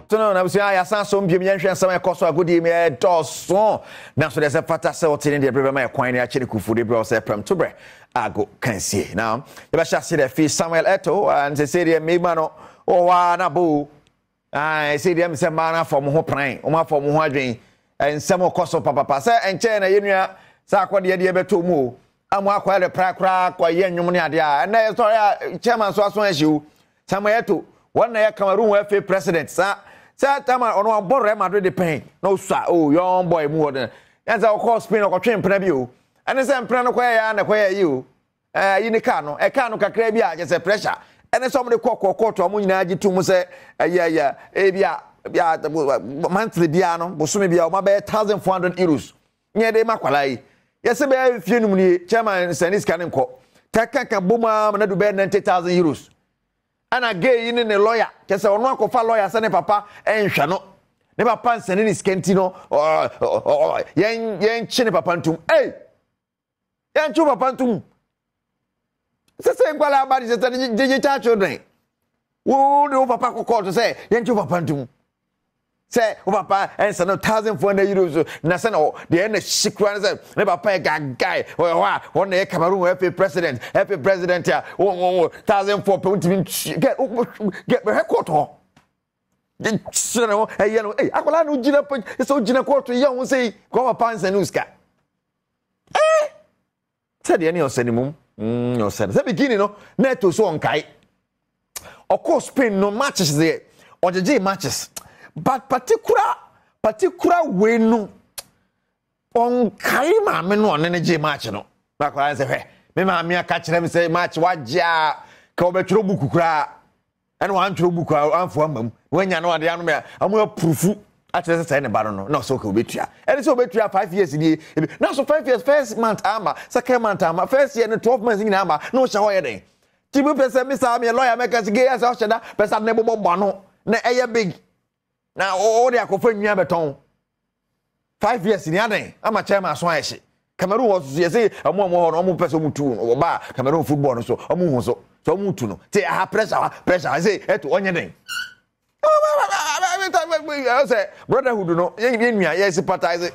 to no na so ya san so mbiem yen hwe nsam ekoso agodi me doso na so de se fata se otini de brebe ma kwan ne a chire kufu de bro se Premtobre ago Kasee now you better see the fee Samuel Eto and say de me ma no o wa na bo say de me se ma na for mo ho pran o ma for mo ho adwen ensem okoso papa se enche na yenua sa akode de beto mu amu akwa de prakra kwa yenwum ne ade a na story a chairman so aso ahiu Samuel Eto one na Cameroon FA president sa tama ono abore Madrid de pen no swa oh young boy mu won yan say o Spain o twem pena bi o ene say mpena no kwaya na kwaya yi o yini ka no kakra bi a je say pressure ene so mo de kokko o mo nyina agi tu mu say ya bia monthly bia no bosome bia o ma be 1400 euros nye de makwalai yese be fie num ni chairman sanis kanin ko takaka boma na do be 90000 euros ana gay in the lawyer kese ono akofa lawyer se ne papa enhwe no ne papa nsene ni skenti no yen chi ne papa ntum yen chu papa ntum se nkwala abadi se je cha children wo de papa kokko to say yen chu papa ntum say o papa ense no 1400 euros na se no de na shikra say ne papa guy one na Cameroon FA president ya 1400 pound get record ho de sene no no akola no gina so gina court ye won say ko papa ense no ska say de ni osanimum no say the beginning no neto so on kai of course Spain no matches there ojeje matches but particular way no on kaima me no ne match no ba kwa say he me ma me aka kire me say match wagya ka obetro buku kura ene wan tro buku anfo amam wanya no ade anu me amu aprufu atese say ne ba no so ka obetua ene so obetua 5 years ni na so 5 years first month ama second month ama first year no 12 months ni ama no sha ho ye den tibu pese me sa me lawyer make us gay as o sheda pese na bobo no na eye big na o de akofa nwia beton 5 years ni aden ama chairman so ayeshi Cameroon was say amu ho no omu pese mutu no ba Cameroon football no so omu hu so omu tu no te ha pressure say eto onye den I say brotherhood no yen nwia yes sympathize